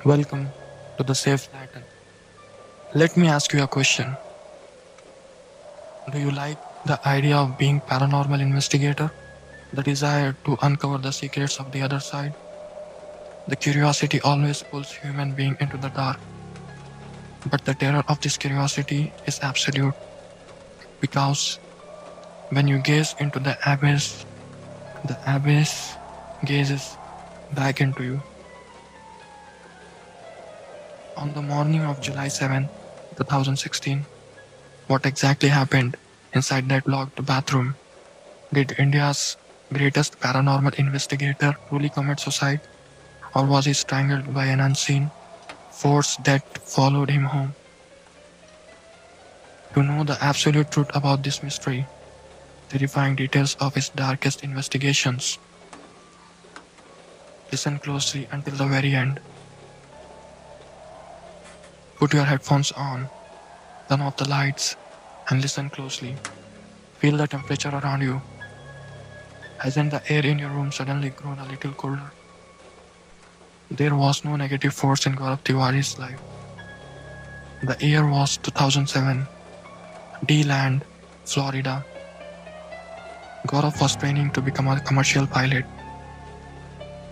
Welcome to the Safe Latin. Let me ask you a question. Do you like the idea of being paranormal investigator? The desire to uncover the secrets of the other side? The curiosity always pulls human being into the dark. But the terror of this curiosity is absolute because when you gaze into the abyss gazes back into you. On the morning of July 7, 2016, what exactly happened inside that locked bathroom? Did India's greatest paranormal investigator truly commit suicide? Or was he strangled by an unseen force that followed him home? To know the absolute truth about this mystery, terrifying details of his darkest investigations, listen closely until the very end. Put your headphones on, turn off the lights, and listen closely. Feel the temperature around you. Hasn't the air in your room suddenly grown a little colder? There was no negative force in Gaurav Tiwari's life. The year was 2007, D-Land, Florida. Gaurav was training to become a commercial pilot.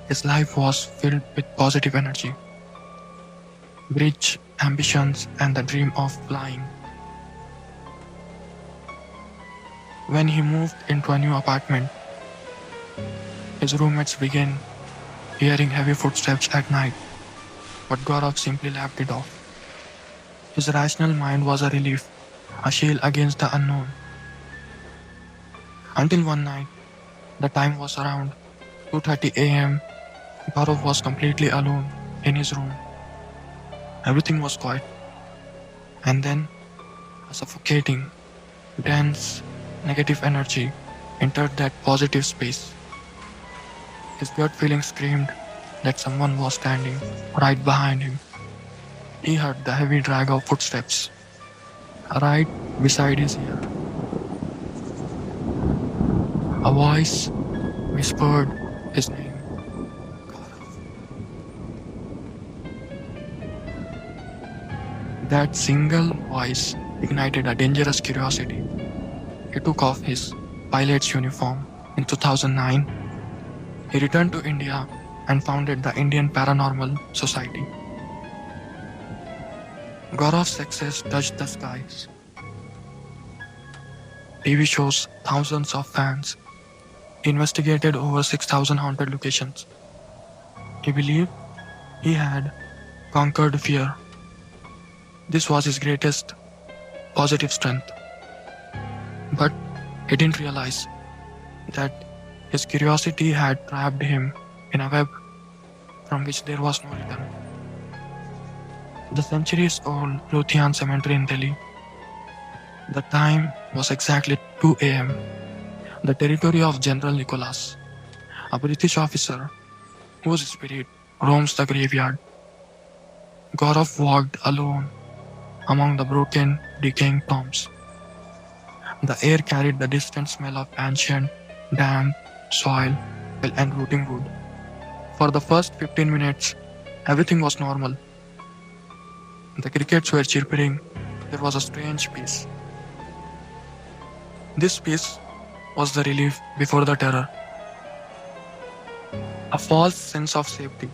His life was filled with positive energy, rich ambitions, and the dream of flying. When he moved into a new apartment, his roommates began hearing heavy footsteps at night, but Gaurav simply laughed it off. His rational mind was a relief, a shield against the unknown. Until one night, the time was around 2:30 a.m. Gaurav was completely alone in his room. Everything was quiet. And then, a suffocating, dense, negative energy entered that positive space. His gut feeling screamed that someone was standing right behind him. He heard the heavy drag of footsteps right beside his ear. A voice whispered his name. That single voice ignited a dangerous curiosity. He took off his pilot's uniform. In 2009, he returned to India and founded the Indian Paranormal Society. Gaurav's success touched the skies. TV shows, thousands of fans. He investigated over 6,000 haunted locations. He believed he had conquered fear. This was his greatest positive strength. But he didn't realize that his curiosity had trapped him in a web from which there was no return. The centuries-old Lothian Cemetery in Delhi. The time was exactly 2 a.m. The territory of General Nicholas, a British officer whose spirit roams the graveyard. Gaurav walked alone among the broken, decaying tombs. The air carried the distant smell of ancient, damp soil and rotting wood. For the first 15 minutes, everything was normal. The crickets were chirping. There was a strange peace. This peace was the relief before the terror. A false sense of safety.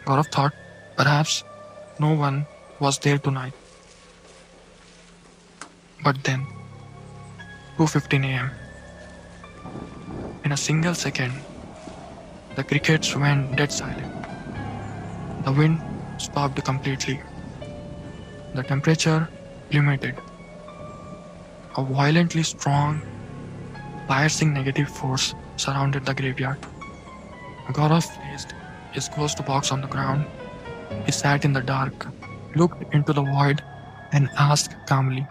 Gaurav thought perhaps no one was there tonight. But then, 2:15 a.m. In a single second, the crickets went dead silent. The wind stopped completely. The temperature plummeted. A violently strong, piercing negative force surrounded the graveyard. Gaurav placed his ghost box on the ground. He sat in the dark, looked into the void, and asked calmly,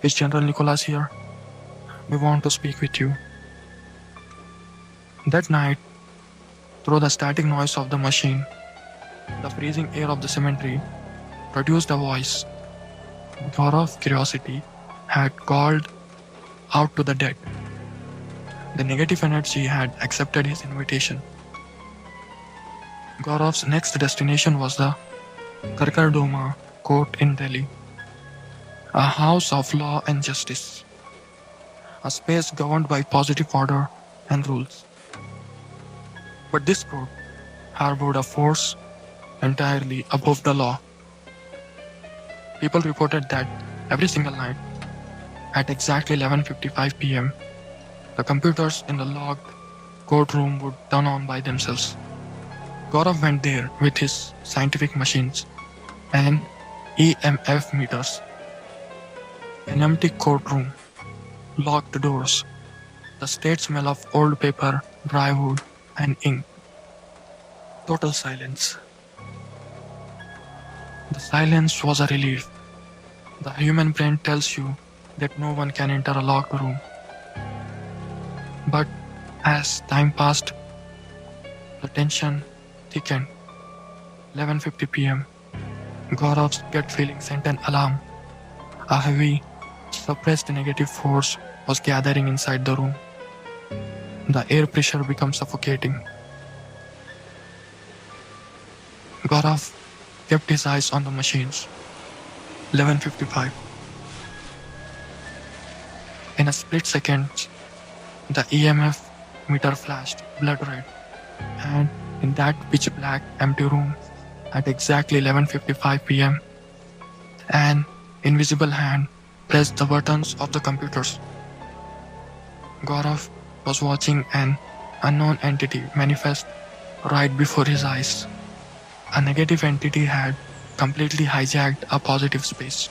"Is General Nicholas here? We want to speak with you." That night, through the static noise of the machine, the freezing air of the cemetery produced a voice. Gaurav's curiosity had called out to the dead. The negative energy had accepted his invitation. Gaurav's next destination was the Karkardooma Court in Delhi, a house of law and justice, a space governed by positive order and rules. But this court harbored a force entirely above the law. People reported that every single night, at exactly 11:55 p.m., the computers in the locked courtroom would turn on by themselves. Gaurav went there with his scientific machines and EMF meters. An empty courtroom, locked doors, the state smell of old paper, dry wood, and ink. Total silence. The silence was a relief. The human brain tells you that no one can enter a locked room. But as time passed, the tension thickened. 11:50 p.m. Gaurav's gut feeling sent an alarm. A heavy, suppressed negative force was gathering inside the room. The air pressure became suffocating. Gaurav kept his eyes on the machines. 11:55. In a split second, the EMF meter flashed blood red, and in that pitch black empty room, at exactly 11:55 p.m., an invisible hand pressed the buttons of the computers. Gaurav was watching an unknown entity manifest right before his eyes. A negative entity had completely hijacked a positive space.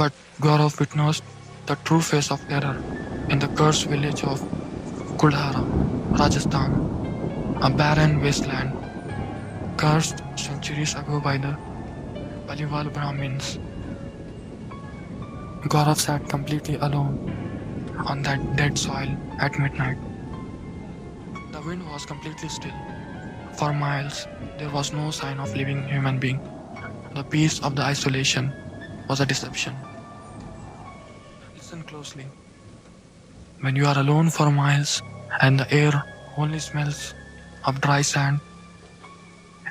But Gaurav witnessed the true face of terror in the cursed village of Kuldhara, Rajasthan, a barren wasteland cursed centuries ago by the Paliwal Brahmins. Gaurav sat completely alone on that dead soil at midnight. The wind was completely still. For miles, there was no sign of living human being. The peace of the isolation was a deception. Listen closely. When you are alone for miles and the air only smells of dry sand,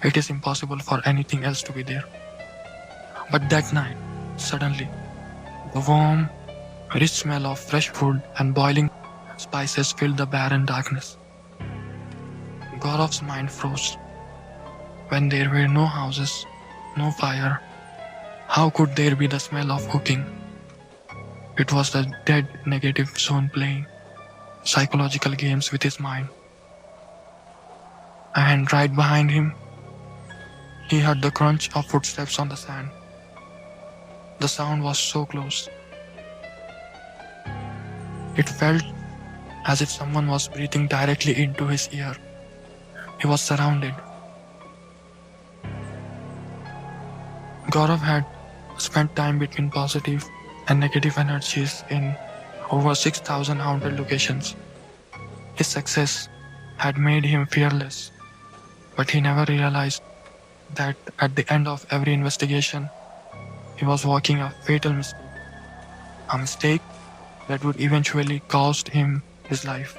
it is impossible for anything else to be there. But that night, suddenly, the warm, rich smell of fresh food and boiling spices filled the barren darkness. Gaurav's mind froze. When there were no houses, no fire, how could there be the smell of cooking? It was the dead negative zone playing psychological games with his mind. And right behind him, he heard the crunch of footsteps on the sand. The sound was so close. It felt as if someone was breathing directly into his ear. He was surrounded. Gaurav had spent time between positive and negative energies in over 6,000 haunted locations. His success had made him fearless, but he never realized that at the end of every investigation, he was walking a fatal mistake. A mistake that would eventually cost him his life.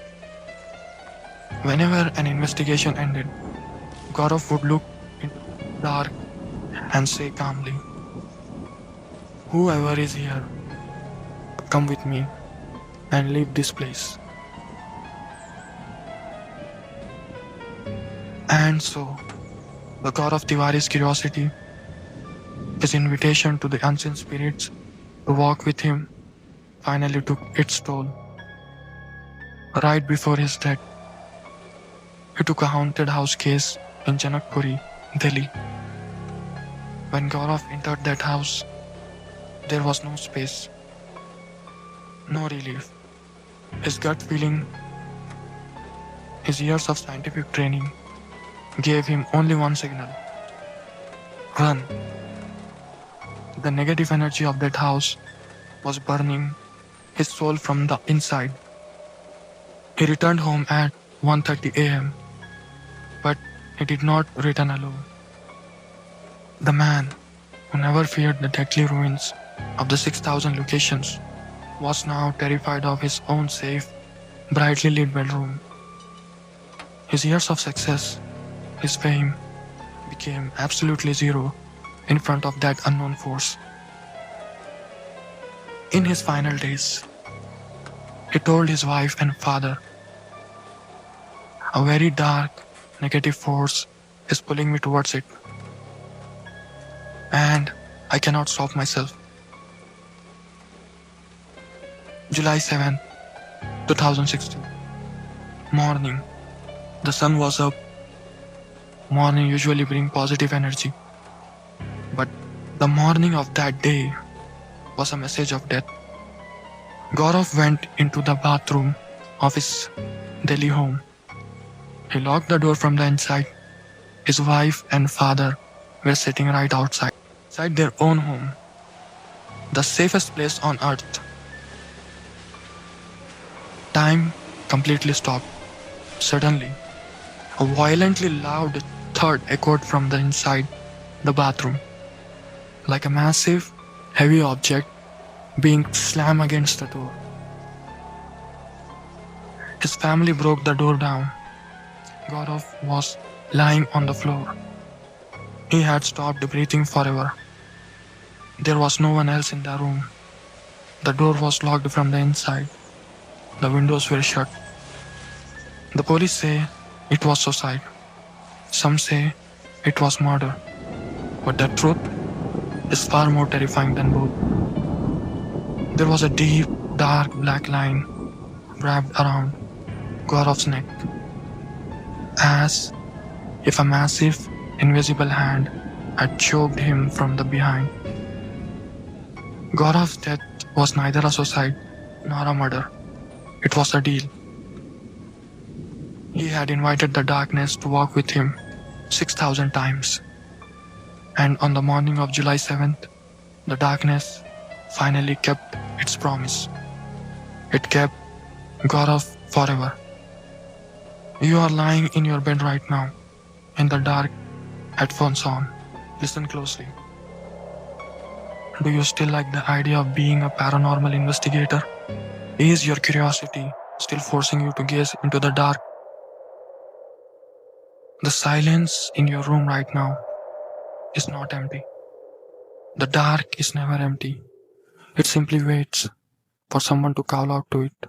Whenever an investigation ended, Gaurav would look into the dark and say calmly, "Whoever is here, come with me and leave this place." And so, the Gaurav Tiwari's curiosity, his invitation to the unseen spirits to walk with him, finally took its toll. Right before his death, he took a haunted house case in Janakpuri, Delhi. When Gaurav entered that house, there was no space, no relief. His gut feeling, his years of scientific training gave him only one signal: run. The negative energy of that house was burning his soul from the inside. He returned home at 1:30 a.m., but he did not return alone. The man who never feared the deadly ruins of the 6,000 locations was now terrified of his own safe, brightly lit bedroom. His years of success, his fame, became absolutely zero in front of that unknown force. In his final days, he told his wife and father, "A very dark, negative force is pulling me towards it, and I cannot stop myself." July 7, 2016. Morning. The sun was up. Morning usually bring positive energy. But the morning of that day was a message of death. Gaurav went into the bathroom of his Delhi home. He locked the door from the inside. His wife and father were sitting right outside their own home, the safest place on earth. Time completely stopped. Suddenly, a violently loud thud echoed from the inside the bathroom, like a massive, heavy object being slammed against the door. His family broke the door down. Gaurav was lying on the floor. He had stopped breathing forever. There was no one else in the room. The door was locked from the inside. The windows were shut. The police say it was suicide. Some say it was murder. But the truth is far more terrifying than both. There was a deep, dark black line wrapped around Gaurav's neck, as if a massive, invisible hand had choked him from the behind. Gaurav's death was neither a suicide nor a murder. It was a deal. He had invited the darkness to walk with him 6,000 times. And on the morning of July 7th, the darkness finally kept its promise. It kept Gaurav forever. You are lying in your bed right now, in the dark, headphones on. Listen closely. Do you still like the idea of being a paranormal investigator? Is your curiosity still forcing you to gaze into the dark? The silence in your room right now is not empty. The dark is never empty. It simply waits for someone to call out to it.